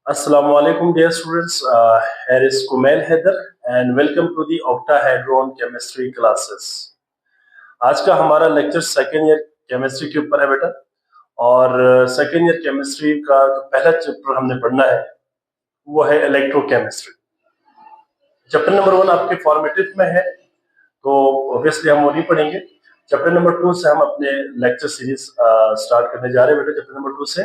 Assalamu alaikum dear students. Here is Kumail Haider and welcome to the octahedron chemistry classes. आज का हमारा lecture second year chemistry के ऊपर है बेटा। और सेकेंड ईयर केमिस्ट्री का जो पहला चैप्टर हमने पढ़ना है वो है इलेक्ट्रोकेमिस्ट्री। चैप्टर नंबर 1 आपके फॉर्मेटिव में है तो ऑब्वियसली हम वो नहीं पढ़ेंगे। चैप्टर नंबर 2 से हम अपने लेक्चर सीरीज स्टार्ट करने जा रहे हैं बेटा। चैप्टर नंबर 2 से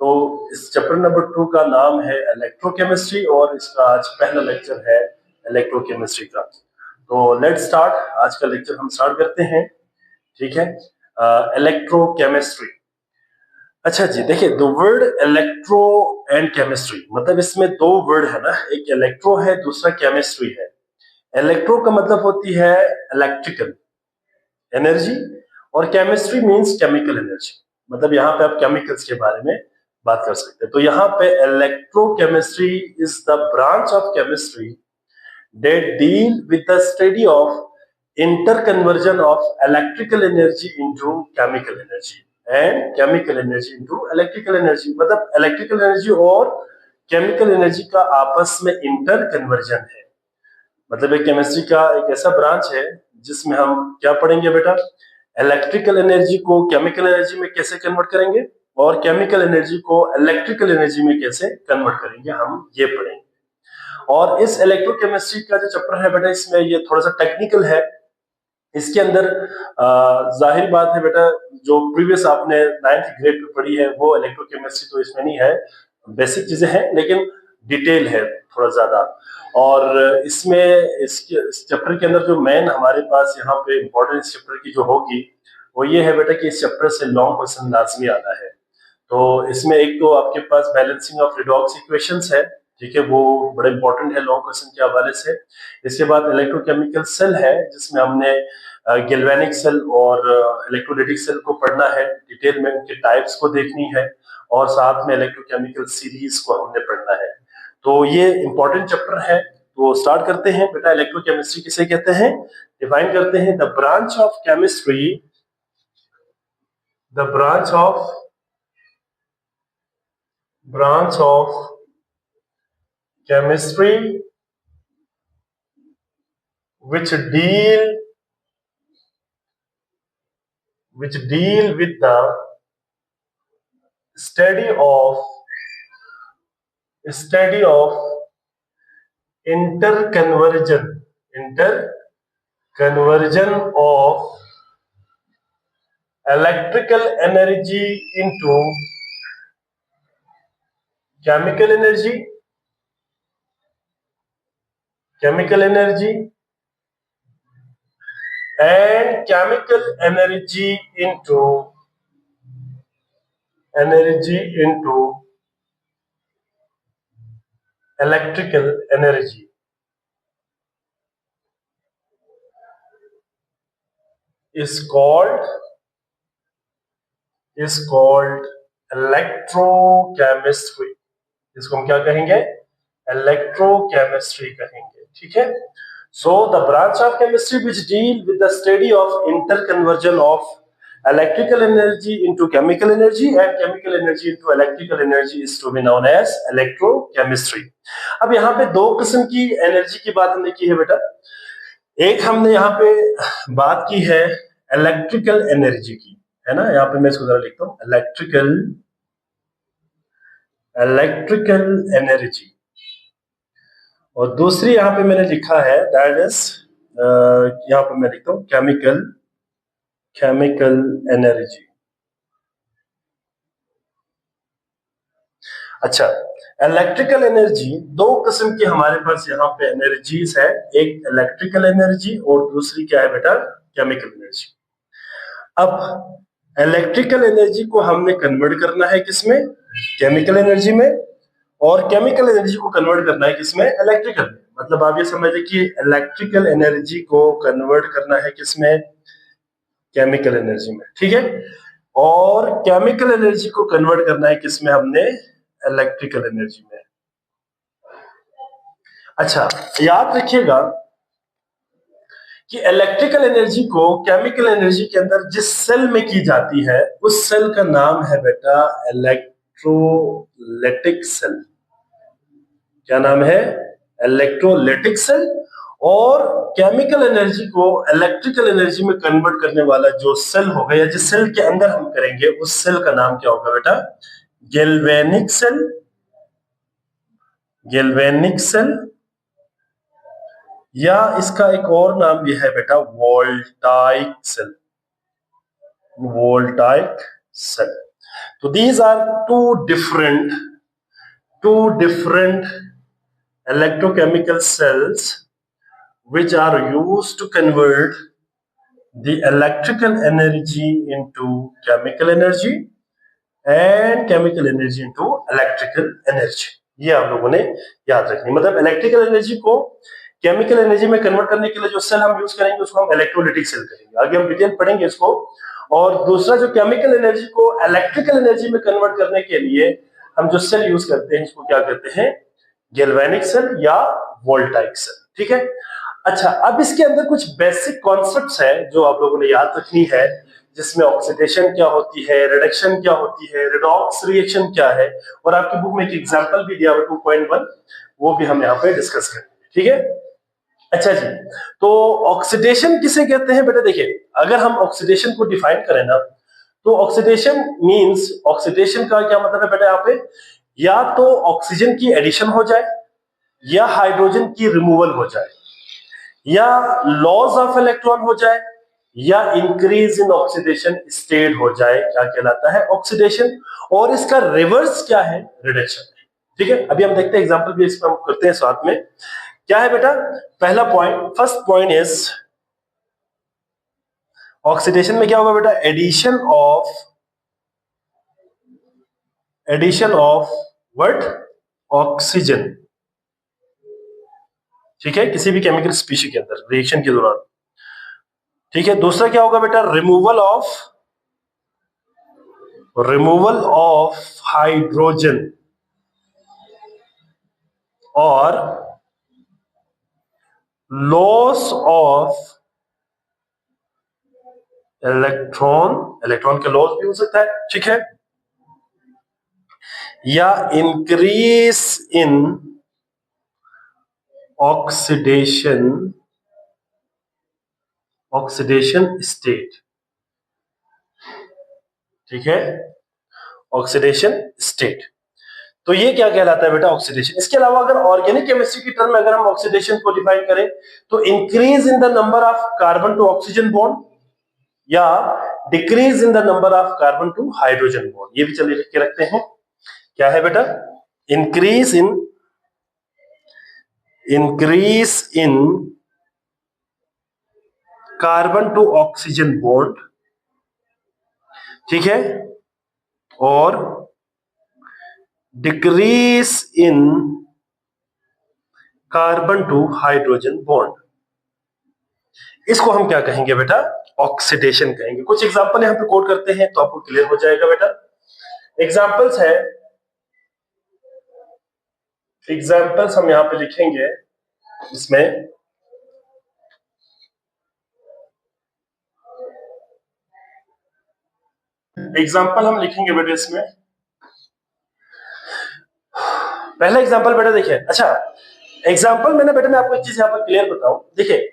तो इस चैप्टर नंबर 2 का नाम है इलेक्ट्रोकेमिस्ट्री और इसका आज पहला लेक्चर है इलेक्ट्रोकेमिस्ट्री का। तो लेट्स स्टार्ट। आज का लेक्चर हम स्टार्ट करते हैं, ठीक है। इलेक्ट्रोकेमिस्ट्री। अच्छा जी, देखिए the word electro and chemistry, मतलब इसमें दो वर्ड है ना, एक इलेक्ट्रो है, दूसरा केमिस्ट्री है। इलेक्ट्रो का मतलब होती है इलेक्ट्रिकल एनर्जी और केमिस्ट्री मींस केमिकल एनर्जी, मतलब यहाँ पे आप केमिकल्स के बारे में बात कर सकते हैं। तो यहाँ पे electrochemistry is the branch of chemistry that deal with the study of interconversion of electrical energy into chemical energy and chemical energy into electrical energy, मतलब इलेक्ट्रिकल एनर्जी और केमिकल एनर्जी का आपस में इंटर कन्वर्जन है। मतलब एक chemistry का एक ऐसा ब्रांच है जिसमें हम क्या पढ़ेंगे बेटा, इलेक्ट्रिकल एनर्जी को केमिकल एनर्जी में कैसे कन्वर्ट करेंगे और केमिकल एनर्जी को इलेक्ट्रिकल एनर्जी में कैसे कन्वर्ट करेंगे, हम ये पढ़ेंगे। और इस इलेक्ट्रोकेमिस्ट्री का जो चैप्टर है बेटा, इसमें ये थोड़ा सा टेक्निकल है। इसके अंदर जाहिर बात है बेटा, जो प्रीवियस आपने 9th ग्रेड में पढ़ी है वो इलेक्ट्रोकेमिस्ट्री तो इसमें नहीं है, बेसिक चीजें हैं, लेकिन डिटेल है थोड़ा ज्यादा। और इसमें इस चैप्टर के अंदर जो मेन हमारे पास यहाँ पे इम्पोर्टेंट इस चैप्टर की जो होगी वो ये है बेटा कि इस चैप्टर से लॉन्ग क्वेश्चन लाजमी आता है। तो इसमें एक तो आपके पास बैलेंसिंग ऑफ रिडॉक्स इक्वेशंस है, ठीक है, वो बड़ा इंपॉर्टेंट है लॉन्ग क्वेश्चन के हवाले से। इसके बाद इलेक्ट्रोकेमिकल सेल है जिसमें हमने गैल्वेनिक सेल और इलेक्ट्रोलाइटिक सेल को पढ़ना है, डिटेल में उनके टाइप्स को देखनी है और साथ में इलेक्ट्रोकेमिकल सीरीज को हमने पढ़ना है। तो ये इंपॉर्टेंट चैप्टर है। तो स्टार्ट करते हैं बेटा। इलेक्ट्रोकेमिस्ट्री किसे कहते हैं, डिफाइन करते हैं, the branch of chemistry, the branch of chemistry which deal with the study of interconversion of electrical energy into chemical energy and chemical energy into electrical energy is called electrochemistry। इसको हम क्या कहेंगे, electrochemistry कहेंगे, ठीक है। So the branch of chemistry which deal with the study of interconversion of electrical energy into chemical energy and chemical energy into electrical energy is to be known as electrochemistry। अब यहाँ पे दो किस्म की energy की बात हमने की है बेटा। एक हमने यहाँ पे बात की है इलेक्ट्रिकल एनर्जी की, है ना, यहाँ पे मैं इसको जरा लिखता हूँ, इलेक्ट्रिकल एनर्जी। और दूसरी यहाँ पे मैंने लिखा है दैट इज, यहाँ पे मैं लिखता हूँ केमिकल एनर्जी। अच्छा, इलेक्ट्रिकल एनर्जी दो किस्म की हमारे पास यहाँ पे एनर्जीज है, एक इलेक्ट्रिकल एनर्जी और दूसरी क्या है बेटा, केमिकल एनर्जी। अब इलेक्ट्रिकल एनर्जी को हमने कन्वर्ट करना है किसमें, केमिकल एनर्जी में, और केमिकल एनर्जी को कन्वर्ट करना है किसमें, इलेक्ट्रिकल में। मतलब आप ये समझिए कि इलेक्ट्रिकल एनर्जी को कन्वर्ट करना है किसमें, केमिकल एनर्जी में, ठीक है, और केमिकल एनर्जी को कन्वर्ट करना है किसमें, हमने इलेक्ट्रिकल एनर्जी में। अच्छा, याद रखिएगा कि इलेक्ट्रिकल एनर्जी को केमिकल एनर्जी के अंदर जिस सेल में की जाती है उस सेल का नाम है बेटा इलेक्ट्रोलाइटिक सेल। क्या नाम है, इलेक्ट्रोलाइटिक सेल। और केमिकल एनर्जी को इलेक्ट्रिकल एनर्जी में कन्वर्ट करने वाला जो सेल होगा या जिस सेल के अंदर हम करेंगे उस सेल का नाम क्या होगा बेटा, गैल्वेनिक सेल। गैल्वेनिक सेल, या इसका एक और नाम भी है बेटा वोल्टाइक सेल। Voltaic cell. तो these are two different electrochemical cells which are used to convert the electrical energy into chemical energy and chemical energy into electrical energy। ये आप लोगों ने याद रखनी, मतलब इलेक्ट्रिकल एनर्जी को केमिकल एनर्जी में कन्वर्ट करने के लिए जो सेल हम यूज करेंगे उसको हम इलेक्ट्रोलाइटिक सेल करेंगे, आगे हम डिटेल पढ़ेंगे इसको। और दूसरा जो केमिकल एनर्जी को इलेक्ट्रिकल एनर्जी में कन्वर्ट करने के लिए हम जो सेल यूज करते हैं इसको क्या कहते हैं, गैल्वेनिक सेल या वोल्टाइक सेल। ठीक है। अच्छा, अब इसके अंदर कुछ बेसिक कॉन्सेप्ट्स है जो आप लोगों ने याद रखनी है, जिसमें ऑक्सीडेशन क्या होती है, रिडक्शन क्या होती है, रिडॉक्स रिएक्शन क्या है, और आपकी बुक में एक एग्जांपल भी दिया हुआ 2.1, वो भी हम यहाँ पे डिस्कस करेंगे। ठीक है। अच्छा जी, तो ऑक्सीडेशन किसे कहते हैं बेटा, देखिए अगर हम ऑक्सीडेशन को डिफाइन करें ना, तो ऑक्सीडेशन मींस, ऑक्सीडेशन का क्या मतलब है बेटा, यहाँ पे या तो ऑक्सीजन की एडिशन हो जाए या हाइड्रोजन की रिमूवल हो जाए, या लॉस ऑफ इलेक्ट्रॉन हो जाए, या इंक्रीज इन ऑक्सीडेशन स्टेट हो जाए, क्या कहलाता है, ऑक्सीडेशन। और इसका रिवर्स क्या है, रिडक्शन। ठीक है। अभी हम देखते हैं एग्जांपल भी इसमें हम करते हैं साथ में। क्या है बेटा, पहला point, first point is oxidation में क्या होगा बेटा, एडिशन ऑफ व्हाट, ऑक्सीजन। ठीक है, किसी भी केमिकल स्पीशीज के अंदर रिएक्शन के दौरान। ठीक है। दूसरा क्या होगा बेटा, रिमूवल ऑफ हाइड्रोजन और लॉस ऑफ इलेक्ट्रॉन का लॉस भी हो सकता है। ठीक है। या इंक्रीज इन ऑक्सीडेशन स्टेट। ठीक है, ऑक्सीडेशन स्टेट। तो ये क्या कहलाता है बेटा, ऑक्सीडेशन। इसके अलावा अगर ऑर्गेनिक केमिस्ट्री की टर्म में अगर हम ऑक्सीडेशन को डिफाइन करें तो increase in the number of carbon to oxygen bond या decrease in the number of carbon to hydrogen bond. ये भी चलिए लिख के रखते हैं, क्या है बेटा, increase in carbon to oxygen bond. ठीक है। और decrease in carbon to hydrogen bond. इसको हम क्या कहेंगे बेटा, ऑक्सीडेशन कहेंगे। कुछ एग्जांपल यहां पे कोट करते हैं तो आपको क्लियर हो जाएगा बेटा। एग्जांपल्स है, एग्जांपल्स हम यहां पे लिखेंगे इसमें। एग्जांपल हम लिखेंगे बेटा इसमें। पहला एग्जांपल बेटा देखिए, अच्छा एग्जांपल मैंने बेटा, मैं आपको एक चीज यहां पर क्लियर बताऊं। देखिए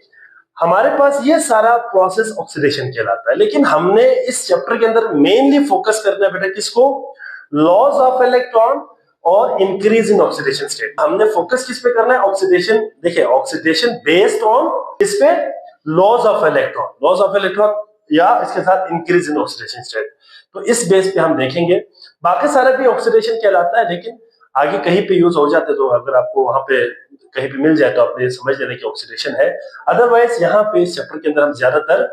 हमारे पास ये सारा प्रोसेस ऑक्सीडेशन कहलाता है, लेकिन हमने इस चैप्टर के अंदर मेनली फोकस करना है बेटा किसको, लॉस ऑफ इलेक्ट्रॉन और इंक्रीज इन ऑक्सीडेशन स्टेट। हमने फोकस किस पे करना है, ऑक्सीडेशन। देखिए ऑक्सीडेशन बेस्ड ऑन इस पे लॉस ऑफ इलेक्ट्रॉन या इसके साथ इंक्रीज इन ऑक्सीडेशन स्टेट। तो इस बेस पे हम देखेंगे, बाकी सारा भी ऑक्सीडेशन कहलाता है, लेकिन आगे कहीं पे यूज हो जाते तो अगर आपको वहां पे कहीं पे मिल जाए तो आप ये समझ लेना कि ऑक्सीडेशन है। अदरवाइज यहाँ पे इस चैप्टर के अंदर हम ज्यादातर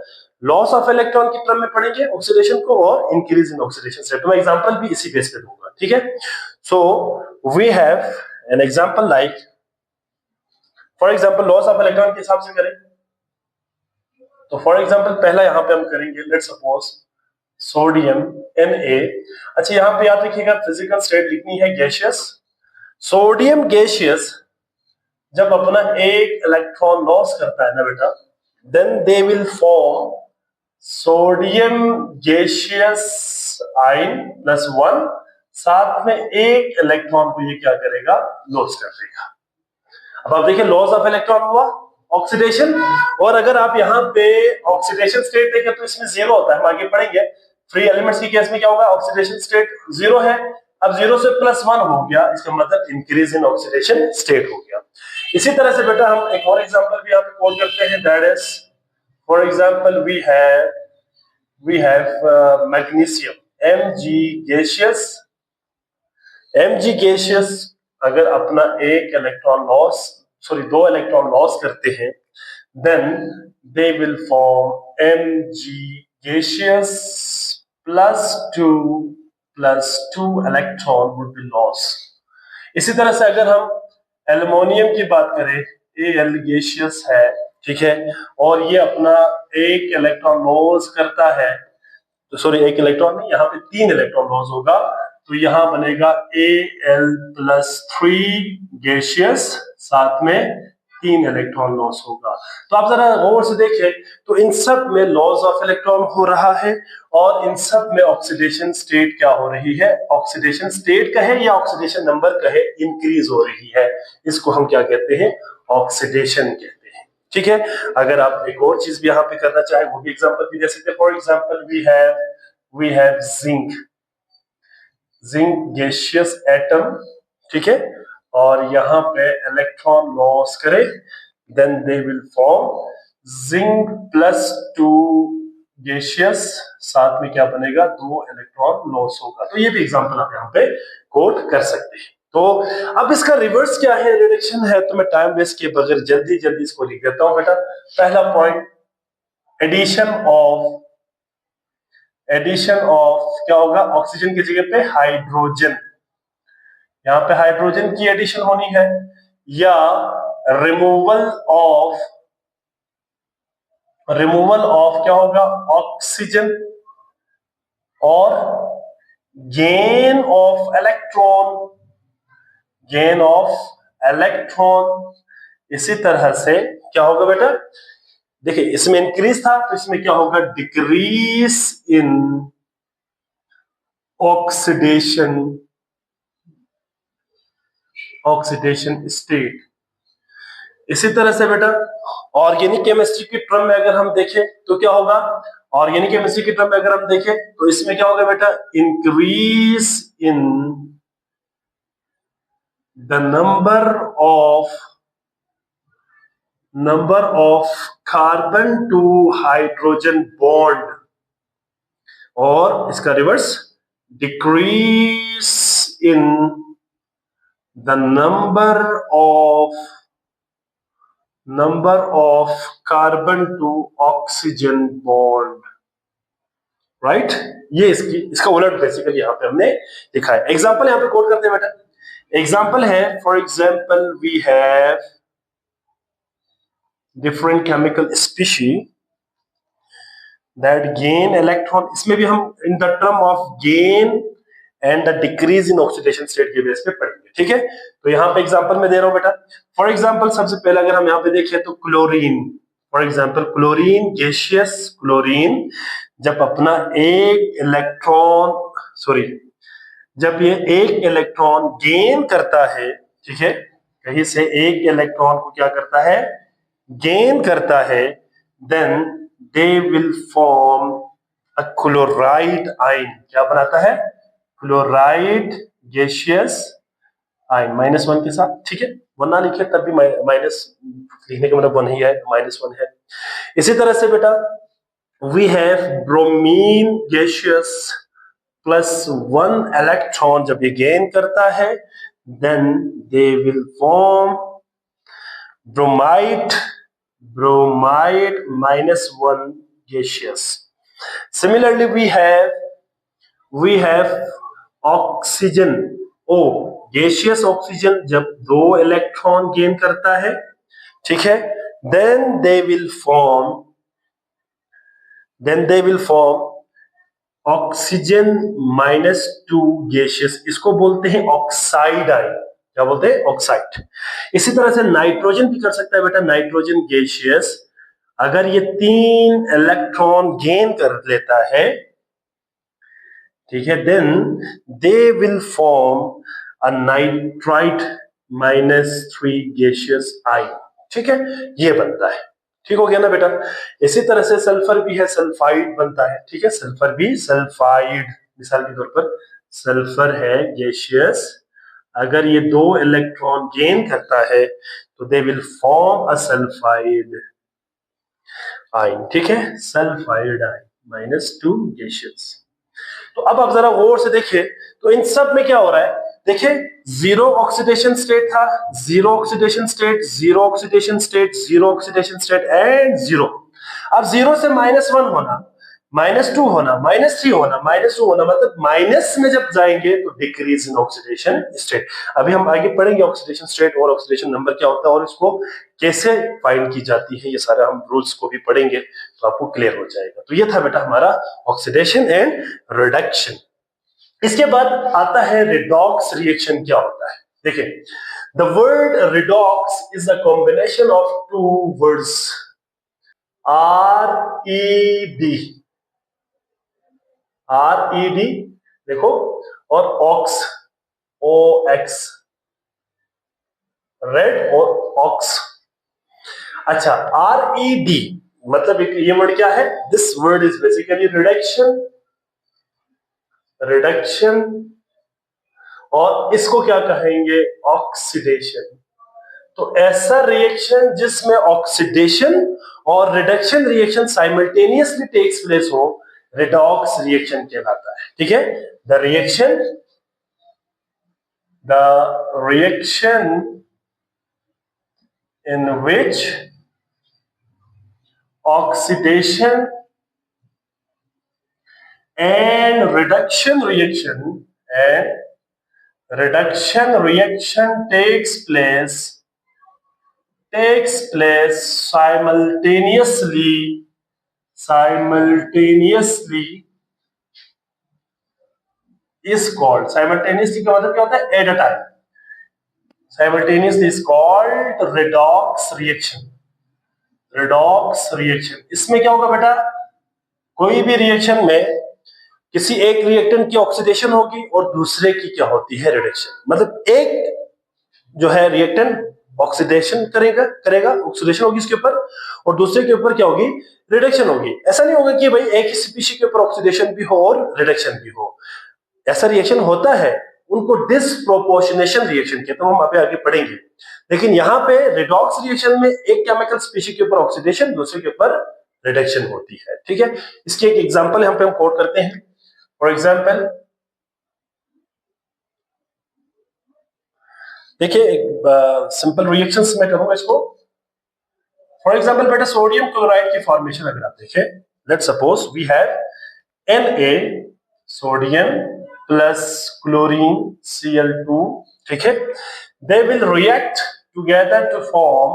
लॉस ऑफ इलेक्ट्रॉन की टर्म में पढ़ेंगे ऑक्सीडेशन को, और इंक्रीज इन ऑक्सीडेशन स्टेट। तो मैं एग्जांपल भी इसी बेस पे दूंगा। ठीक है। So we have an example like, for example loss of electron के हिसाब से करें तो फॉर एग्जांपल पहला यहाँ पे हम करेंगे, लेट्स सपोज सोडियम Na। अच्छा यहाँ पे याद रखिएगा फिजिकल स्टेट लिखनी है गैसियस। सोडियम गैसियस जब अपना एक इलेक्ट्रॉन लॉस करता है ना बेटा, then they will form sodium gaseous ion +1 साथ में एक इलेक्ट्रॉन को ये क्या करेगा, लॉस कर देगा। अब आप देखिए लॉस ऑफ इलेक्ट्रॉन हुआ, ऑक्सीडेशन, और अगर आप यहाँ पे ऑक्सीडेशन स्टेट देखें तो इसमें जीरो होता है, हम आगे पढ़ेंगे। फ्री एलिमेंट्स की केस में क्या होगा, ऑक्सीडेशन स्टेट जीरो है, अब जीरो से +1 हो गया, इसका मतलब इंक्रीज इन ऑक्सीडेशन स्टेट हो गया। इसी तरह से बेटा हम एक और एग्जांपल भी यहाँ पे कोट करते हैं, that is for example we have magnesium Mg gaseous अगर अपना एक electron loss, sorry 2 electron loss करते हैं, then they will form Mg gaseous +2 electron would be loss. इसी तरह से अगर हम एल्युमिनियम की बात करें, Al gaseous है, ठीक है, और ये अपना एक इलेक्ट्रॉन लॉस करता है, तो सॉरी एक इलेक्ट्रॉन नहीं, यहाँ पे 3 इलेक्ट्रॉन लॉस होगा, तो यहां बनेगा Al+3 गैसियस, साथ में 3 इलेक्ट्रॉन लॉस होगा। तो आप जरा गौर से देखें तो इन सब में लॉस ऑफ इलेक्ट्रॉन हो रहा है और इन सब में ऑक्सीडेशन स्टेट क्या हो रही है, ऑक्सीडेशन स्टेट कहे या ऑक्सीडेशन नंबर कहे, इंक्रीज हो रही है। इसको हम क्या कहते हैं, ऑक्सीडेशन कहते हैं। ठीक है, अगर आप एक और चीज भी यहाँ पे करना चाहे वो भी एग्जांपल भी दे सकते हैं। For example we have zinc gaseous atom, ठीक है, और यहाँ पे इलेक्ट्रॉन लॉस करे, then they will form Zn+2 gaseous, साथ में क्या बनेगा, 2 इलेक्ट्रॉन लॉस होगा। तो ये भी एग्जांपल आप यहाँ पे कोट कर सकते हैं। तो अब इसका रिवर्स क्या है, रिडक्शन है, तो मैं टाइम वेस्ट किए बगैर जल्दी जल्दी इसको लिख देता हूं बेटा। पहला पॉइंट, एडिशन ऑफ क्या होगा, ऑक्सीजन की जगह पे हाइड्रोजन, यहाँ पे हाइड्रोजन की एडिशन होनी है, या रिमूवल ऑफ क्या होगा, ऑक्सीजन, और गेन ऑफ इलेक्ट्रॉन। इसी तरह से क्या होगा बेटा, देखिए इसमें इंक्रीज था तो इसमें क्या होगा, डिक्रीज इन ऑक्सीडेशन स्टेट। इसी तरह से बेटा ऑर्गेनिक केमिस्ट्री की टर्म में अगर हम देखें तो क्या होगा, ऑर्गेनिक केमिस्ट्री की टर्म में अगर हम देखें तो इसमें क्या होगा बेटा, increase in the number of carbon to hydrogen bond, और इसका reverse, decrease in the number of carbon to oxygen bond, right. ये इसका उलट बेसिकली यहाँ पे हमने लिखा है। एग्जांपल यहाँ पे कोट करते हैं बेटा, एग्जांपल है, for example we have different chemical species that gain electron, इसमें भी हम in the term of gain and the decrease in oxidation state के बेस पे पढ़ेंगे। ठीक है, तो यहाँ पे एग्जांपल में दे रहा हूं बेटा। फॉर एग्जांपल सबसे पहले अगर हम यहाँ पे देखें तो chlorine, for example chlorine gaseous, chlorine जब अपना जब ये एक इलेक्ट्रॉन गेन करता है, ठीक है, कहीं से एक इलेक्ट्रॉन को क्या करता है, गेन करता है, then they will form a chloride ion. क्या बनाता है, क्लोराइड गैसियस आयन, -1 के साथ। ठीक है, 1 ना लिखे तब भी माइनस लिखने का मतलब 1 ही है, -1 है। इसी तरह से बेटा we have bromine gaseous +1 electron, जब ये गेन करता है, then they will form bromide -1 gaseous. Similarly, we have oxygen, gaseous oxygen जब 2 इलेक्ट्रॉन गेन करता है, ठीक है, then they will form oxygen -2 gaseous, इसको बोलते हैं ऑक्साइड आयन। क्या बोलते हैं, ऑक्साइड। इसी तरह से नाइट्रोजन भी कर सकता है बेटा, नाइट्रोजन गैसियस अगर ये 3 इलेक्ट्रॉन गेन कर लेता है, ठीक है, then they will form a nitrite -3 gaseous ion. ठीक है, ये बनता है। ठीक हो गया ना बेटा। इसी तरह से सल्फर भी है, सल्फाइड बनता है। ठीक है, सल्फर भी, सल्फाइड मिसाल के तौर पर सल्फर है गैसियस, अगर ये 2 इलेक्ट्रॉन गेन करता है तो दे will form a sulphide ion. ठीक है, सल्फाइड आयन -2 गैसियस। तो अब आप जरा गौर से देखिए, तो इन सब में क्या हो रहा है, देखिए जीरो ऑक्सीडेशन स्टेट था, zero oxidation state, zero oxidation state, zero oxidation state and zero. अब जीरो से -1 होना, -2 होना, -3 होना, -2 होना, मतलब माइनस में जब जाएंगे तो डिक्रीज इन ऑक्सीडेशन स्टेट। अभी हम आगे पढ़ेंगे ऑक्सीडेशन स्टेट और ऑक्सीडेशन नंबर क्या होता है और इसको कैसे फाइंड की जाती है, ये सारा हम रूल्स को भी पढ़ेंगे तो आपको क्लियर हो जाएगा। तो ये था बेटा हमारा ऑक्सीडेशन एंड रिडक्शन। इसके बाद आता है रिडॉक्स रिएक्शन। क्या होता है, देखिए the word redox is a combination of 2 words RED, RED देखो, और ऑक्स, OX, रेड और ऑक्स। अच्छा, RED मतलब ये वर्ड क्या है, this word is basically reduction, reduction, और इसको क्या कहेंगे, ऑक्सीडेशन। तो ऐसा रिएक्शन जिसमें ऑक्सीडेशन और reduction reaction simultaneously takes place हो, रिडॉक्स रिएक्शन कहलाता है। ठीक है, the reaction in which oxidation and reduction reaction takes place simultaneously is called, simultaneously का मतलब क्या होता है, at a time, simultaneously is called redox reaction। redox reaction इसमें क्या होगा बेटा, कोई भी रिएक्शन में किसी एक रिएक्टेंट की ऑक्सीडेशन होगी और दूसरे की क्या होती है, रिडक्शन। मतलब एक जो है रिएक्टेंट ऑक्सीडेशन करेगा ऑक्सीडेशन होगी उसके ऊपर, और दूसरे के ऊपर क्या होगी, रिडक्शन होगी। ऐसा नहीं होगा कि भाई एक ही स्पीशीज के ऊपर ऑक्सीडेशन भी हो और रिडक्शन भी हो, ऐसा रिएक्शन होता है, उनको डिसप्रोपोर्शनेशन रिएक्शन कहते हैं, हम आगे पढ़ेंगे। लेकिन यहाँ पे रिडॉक्स रिएक्शन में एक केमिकल स्पीशीज के ऊपर ऑक्सीडेशन, दूसरे के ऊपर रिडक्शन होती है। ठीक है, इसकी एक एग्जांपल यहाँ पे हम कोट करते हैं। फॉर एग्जांपल देखिए, एक सिंपल रिएक्शंस में करूंगा इसको। फॉर एग्जांपल बेटा सोडियम क्लोराइड की फॉर्मेशन अगर आप देखें, let's suppose we have Na sodium plus chlorine Cl2। ठीक है, they will react together to form,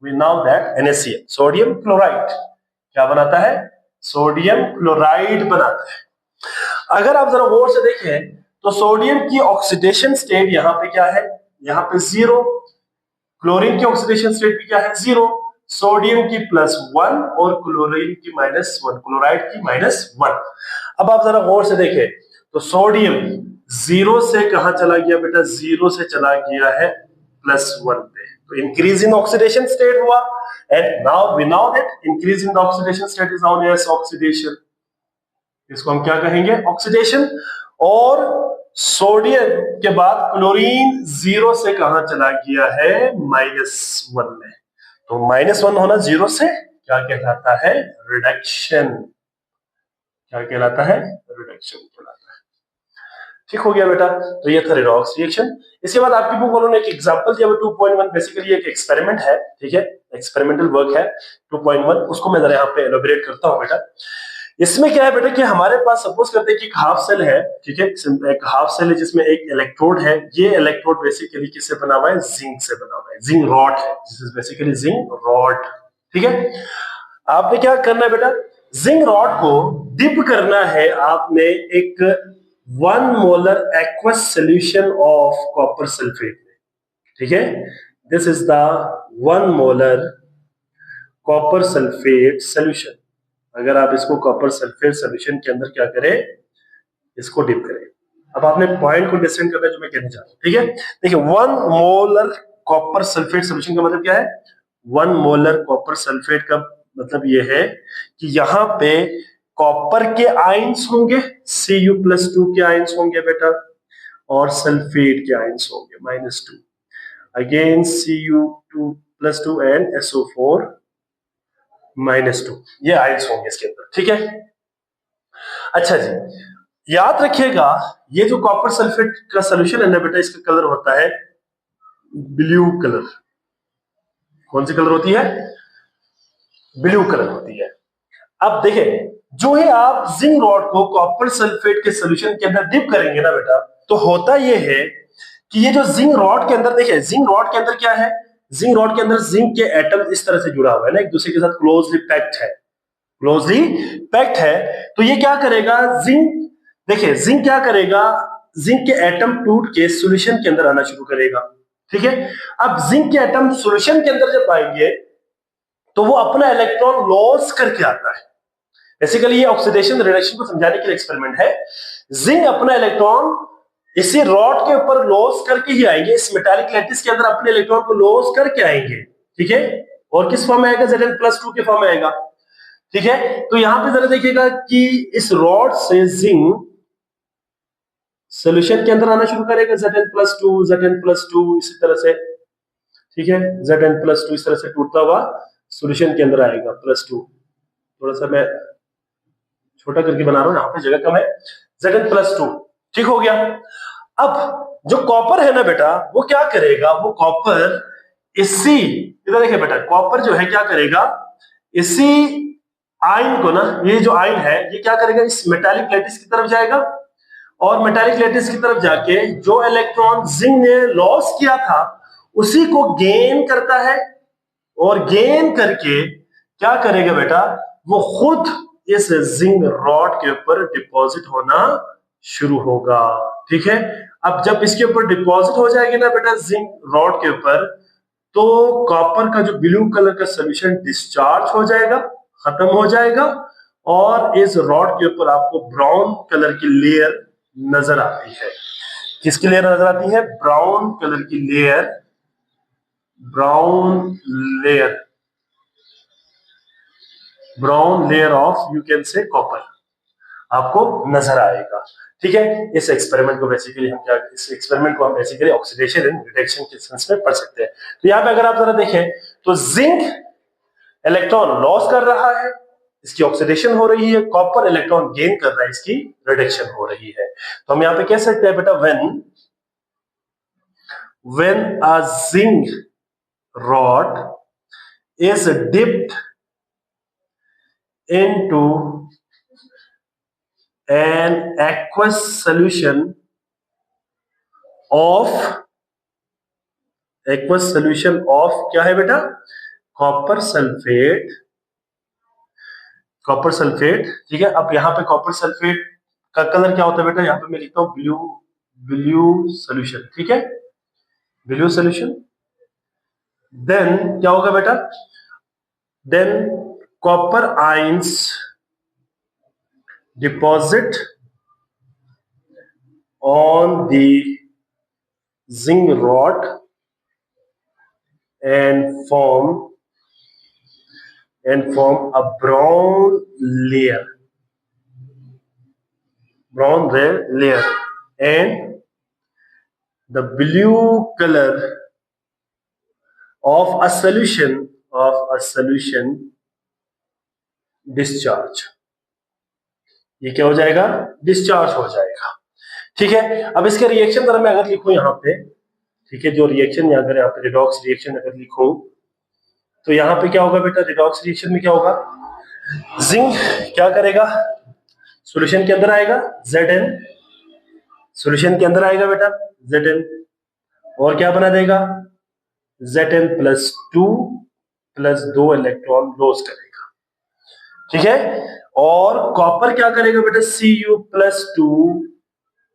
we now that NaCl, sodium chloride क्या बनाता है, सोडियम क्लोराइड बनाता है। अगर आप जरा गौर से देखें तो सोडियम की ऑक्सीडेशन स्टेट यहाँ पे क्या है, यहाँ पे 0, क्लोरीन की ऑक्सीडेशन स्टेट भी क्या है, 0, सोडियम की +1 और क्लोरीन की -1, क्लोराइड की -1। अब आप जरा गौर से देखें तो सोडियम 0 से कहां चला गया बेटा, 0 से चला गया है +1 पे, तो इंक्रीज इन ऑक्सीडेशन स्टेट हुआ। And now we know that increase in the oxidation state is known as oxidation, इसको हम क्या कहेंगे, ऑक्सीडेशन। और सोडियम के बाद क्लोरीन 0 से कहां चला गया है, -1 में, तो -1 होना 0 से क्या कहलाता है, रिडक्शन। क्या कहलाता है, रिडक्शन कहलाता है। ठीक हो गया बेटा, तो ये था रिडॉक्स रिएक्शन। इसके बाद आपकी बुक उन्होंने एक एग्जांपल दिया 2.1, बेसिकली एक एक्सपेरिमेंट है। ठीक है, एक्सपेरिमेंटल वर्क है 2.1, उसको मैं जरा यहाँ पे एलोबरेट करता हूँ बेटा। इसमें क्या है बेटा कि हमारे पास सपोज करते हैं कि एक हाफ सेल है। ठीक है, एक हाफ सेल है जिसमें एक इलेक्ट्रोड है। ये इलेक्ट्रोड बेसिकली किससे बना हुआ है, जिंक से बना हुआ है, जिंक रॉड है, this is basically zinc rod. ठीक है, आपने क्या करना है बेटा, जिंक रॉड को डिप करना है आपने एक 1 molar aqueous solution of copper sulphate में। ठीक है, this is the 1 molar copper sulphate solution. अगर आप इसको कॉपर सल्फेट सॉल्यूशन के अंदर क्या करें, इसको डिप करें। अब आपने पॉइंट को डिस्टेंड करना है जो मैं कहना चाह रहा हूं, ठीक है। देखिए 1 मोलर कॉपर सल्फेट सोल्यूशन का मतलब क्या है? 1 मोलर कॉपर सल्फेट का मतलब ये है कि यहां पे कॉपर के आयंस होंगे, Cu+2 के आयंस होंगे बेटा, और सल्फेट के आयंस होंगे -2, अगेन Cu2+2 एंड SO4 -2, ये आयंस होंगे इसके अंदर, ठीक है। अच्छा जी, याद रखिएगा ये जो कॉपर सल्फेट का सोल्यूशन है ना बेटा, इसका कलर होता है ब्लू कलर। कौन सी कलर होती है? ब्लू कलर होती है। अब देखिए, जो है आप जिंक रॉड को कॉपर सल्फेट के सोल्यूशन के अंदर डिप करेंगे ना बेटा, तो होता ये है कि ये जो जिंक रॉड के अंदर, देखिए जिंक रॉड के अंदर क्या है? जिंक रॉड के अंदर जिंक के एटम इस तरह से जुड़ा हुआ है ना, एक दूसरे के साथ क्लोजली पैक्ड है, क्लोजली पैक्ड है। तो ये क्या करेगा? जिंक, देखिए जिंक क्या करेगा? जिंक के एटम टूट के सॉल्यूशन के अंदर आना शुरू करेगा, ठीक है। अब जिंक के एटम सॉल्यूशन के अंदर जब आएंगे तो वो अपना इलेक्ट्रॉन लॉस करके आता है। बेसिकली ये ऑक्सीडेशन रिडक्शन को समझाने के लिए एक्सपेरिमेंट है। जिंक अपना इलेक्ट्रॉन इसी रॉड के ऊपर लॉस करके ही आएंगे, इस मेटालिक लैटिस के अंदर अपने इलेक्ट्रॉन को लॉस करके आएंगे, ठीक है। और किस फॉर्म में आएगा? Zn+2 के फॉर्म में आएगा, ठीक है। तो यहां पे जरा देखिएगा कि इस रॉड से जिंक सोल्यूशन के अंदर आना शुरू करेगा, Zn+2 इसी तरह से, ठीक है। Zn+2 इस तरह से टूटता हुआ सोल्यूशन के अंदर आएगा, +2। थोड़ा सा मैं छोटा करके बना रहा हूं, यहाँ पे जगह कम है। Zn+2, ठीक हो गया। अब जो कॉपर है ना बेटा, वो क्या करेगा? वो कॉपर इसी, इधर देखिए बेटा, कॉपर जो है क्या करेगा? इसी आयन को ना, ये जो आयन है ये क्या करेगा? इस मेटालिक लैटिस की तरफ जाएगा, और मेटालिक लैटिस की तरफ जाके जो इलेक्ट्रॉन जिंक ने लॉस किया था उसी को गेन करता है, और गेन करके क्या करेगा बेटा? वो खुद इस जिंक रॉड के ऊपर डिपॉजिट होना शुरू होगा, ठीक है। अब जब इसके ऊपर डिपॉजिट हो जाएगी ना बेटा जिंक रॉड के ऊपर, तो कॉपर का जो ब्लू कलर का सोल्यूशन डिस्चार्ज हो जाएगा, खत्म हो जाएगा, और इस रॉड के ऊपर आपको ब्राउन कलर की लेयर नजर आती है। किसकी लेयर नजर आती है? ब्राउन कलर की layer, brown layer, brown layer of, you can say, copper आपको नजर आएगा, ठीक है। इस एक्सपेरिमेंट को बेसिकली हम क्या, इस एक्सपेरिमेंट को हम बेसिकली ऑक्सीडेशन एंड रिडक्शन के सेंस में पढ़ सकते हैं। तो यहाँ पे अगर आप जरा देखें तो जिंक इलेक्ट्रॉन लॉस कर रहा है, इसकी ऑक्सीडेशन हो रही है, कॉपर इलेक्ट्रॉन गेन कर रहा है, इसकी रिडक्शन हो रही है। तो हम यहाँ पे कह सकते हैं बेटा, when a zinc rod is dipped into an aqueous solution of क्या है बेटा? कॉपर सल्फेट, कॉपर सल्फेट, ठीक है। अब यहाँ पे कॉपर सल्फेट का कलर क्या होता है बेटा? यहाँ पे मैं लिखता हूं ब्लू, ब्लू सोल्यूशन, ठीक है, ब्लू सोल्यूशन। देन क्या होगा बेटा? Than copper ions deposit on the zinc rod and form a brown layer, and the blue color of a solution discharge, ये क्या हो जाएगा? डिस्चार्ज हो जाएगा, ठीक है। अब इसके रिएक्शन जरा मैं अगर लिखूं यहाँ पे, ठीक है, जो रिएक्शन अगर यहाँ पे रिडॉक्स रिएक्शन अगर लिखूं तो यहाँ पे क्या होगा बेटा? रिडॉक्स रिएक्शन में क्या होगा? जिंक क्या करेगा? सॉल्यूशन के अंदर आएगा, Zn, सॉल्यूशन के अंदर आएगा बेटा Zn, और क्या बना देगा? Zn+2 प्लस 2 इलेक्ट्रॉन लॉस करेगा, ठीक है। और कॉपर क्या करेगा बेटा? Cu+2,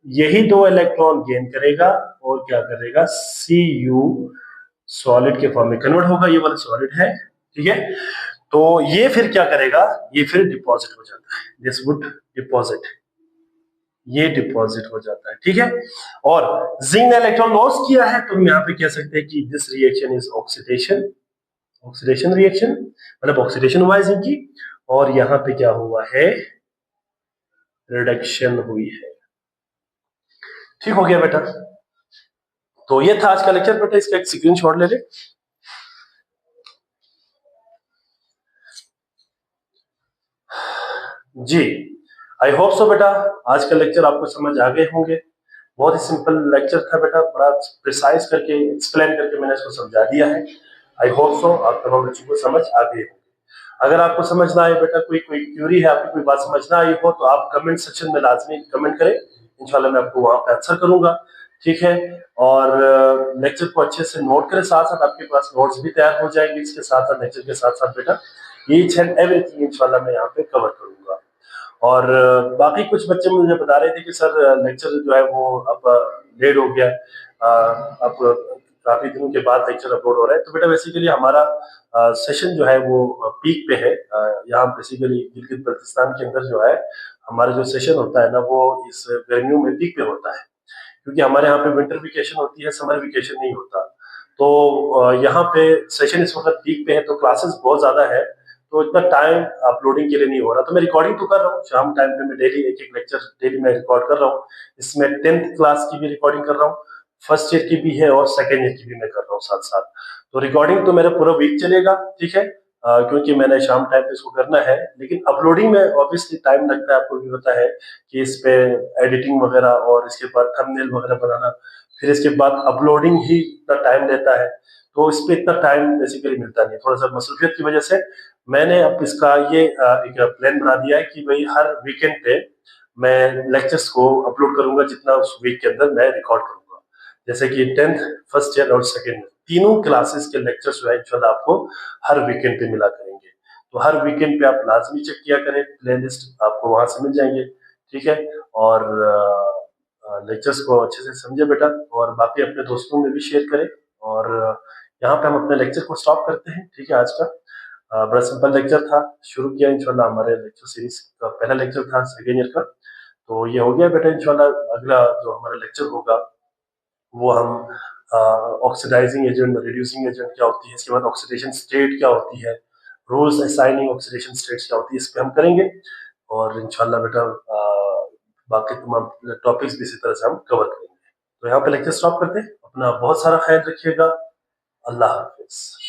यही 2 इलेक्ट्रॉन गेन करेगा, और क्या करेगा? Cu सॉलिड के फॉर्म में कन्वर्ट होगा, ये वाला सॉलिड है, ठीक है। तो ये फिर क्या करेगा? ये फिर डिपॉजिट हो जाता है, दिस वुड डिपॉजिट, ये डिपॉजिट हो जाता है, ठीक है। और जिंक ने इलेक्ट्रॉन लॉस किया है, तो हम यहाँ पे कह सकते हैं कि this reaction is oxidation, oxidation reaction, मतलब ऑक्सीडेशन हुआ है जिंक की, और यहाँ पे क्या हुआ है, रिडक्शन हुई है। ठीक हो गया बेटा। तो ये था आज का लेक्चर बेटा, इसका एक स्क्रीनशॉट ले ले। जी, आई होप सो बेटा, आज का लेक्चर आपको समझ आ गए होंगे। बहुत ही सिंपल लेक्चर था बेटा, बड़ा प्रिसाइज करके एक्सप्लेन करके मैंने इसको समझा दिया है। आई होप सो आप तमाम बच्चों को समझ आ गए होंगे। अगर आपको समझ ना आए बेटा, कोई कोई क्यूरी है, आपकी कोई बात समझ ना आई हो, तो आप कमेंट सेक्शन में लाजमी कमेंट करें, इंशाल्लाह मैं आपको वहां पे आंसर करूंगा, ठीक है। और लेक्चर को अच्छे से नोट करें, साथ साथ आपके पास नोट्स भी तैयार हो जाएंगे इसके साथ साथ, लेक्चर के साथ साथ बेटा ईच एंड एवरीथिंग इंशाल्लाह मैं यहाँ पे कवर करूंगा। और बाकी कुछ बच्चे मुझे बता रहे थे कि सर लेक्चर जो है वो अब लेट हो गया, अब काफी दिनों के बाद लेक्चर अपलोड हो रहा है। तो बेटा बेसिकली हमारा सेशन जो है वो पीक पे है, यहाँ बेसिकली गिलगित बल्तिस्तान के अंदर जो है हमारा जो सेशन होता है ना, वो इस गर्मियों में पीक पे होता है, क्योंकि हमारे यहाँ पे विंटर वेकेशन होती है, समर वेकेशन नहीं होता। तो यहाँ पे सेशन इस वक्त पीक पे है, तो क्लासेस बहुत ज्यादा है, तो इतना टाइम अपलोडिंग के लिए नहीं हो रहा। तो मैं रिकॉर्डिंग तो कर रहा हूँ, शाम टाइम पे मैं डेली एक एक लेक्चर डेली मैं रिकॉर्ड कर रहा हूँ। इसमें 10th क्लास की भी रिकॉर्डिंग कर रहा हूँ, फर्स्ट ईयर की भी है और सेकेंड ईयर की भी मैं कर रहा हूँ साथ साथ। तो रिकॉर्डिंग तो मेरा पूरा वीक चलेगा, ठीक है, क्योंकि मैंने शाम टाइम पे इसको करना है। लेकिन अपलोडिंग में ऑब्वियसली टाइम लगता है, आपको भी पता है कि इस पे एडिटिंग वगैरह और इसके बाद थंबनेल वगैरह बनाना, फिर इसके बाद अपलोडिंग ही इतना टाइम लेता है, तो इस पे इतना टाइम बेसिकली मिलता नहीं, थोड़ा सा मसरूफियत की वजह से मैंने अब इसका ये एक प्लान बना दिया है कि भाई हर वीकेंड पे मैं लेक्चर्स को अपलोड करूंगा, जितना उस वीक के अंदर मैं रिकॉर्ड करूंगा। जैसे कि 10th, फर्स्ट ईयर और सेकेंड ईयर तीनों क्लासेस के लेक्चर्स जो है इंशाल्लाह आपको हर वीकेंड पे मिला करेंगे। तो हर वीकेंड पे आप लाजमी चेक किया करें, प्लेलिस्ट आपको वहां से मिल जाएंगे, ठीक है। और लेक्चर्स को अच्छे से समझे बेटा, और बाकी अपने दोस्तों में भी शेयर करें। और यहाँ पे हम अपने लेक्चर को स्टॉप करते हैं, ठीक है। आज का बड़ा सिंपल लेक्चर था, शुरू किया इंशाल्लाह, हमारे लेक्चर सीरीज का पहला लेक्चर था सेकेंड ईयर का। तो ये हो गया बेटा, इंशाल्लाह अगला जो हमारा लेक्चर होगा वो हम ऑक्सीडाइजिंग एजेंट, रिड्यूसिंग एजेंट क्या होती है, इसके बाद ऑक्सीडेशन स्टेट क्या होती है, रूल्स असाइनिंग ऑक्सीडेशन स्टेट्स क्या होती है, इस पे हम करेंगे। और इंशाल्लाह बेटा बाकी तमाम टॉपिक्स भी इसी तरह से हम कवर करेंगे। तो यहाँ पे लेक्चर स्टॉप करते हैं, अपना बहुत सारा ख्याल रखिएगा, अल्लाह हाफिज।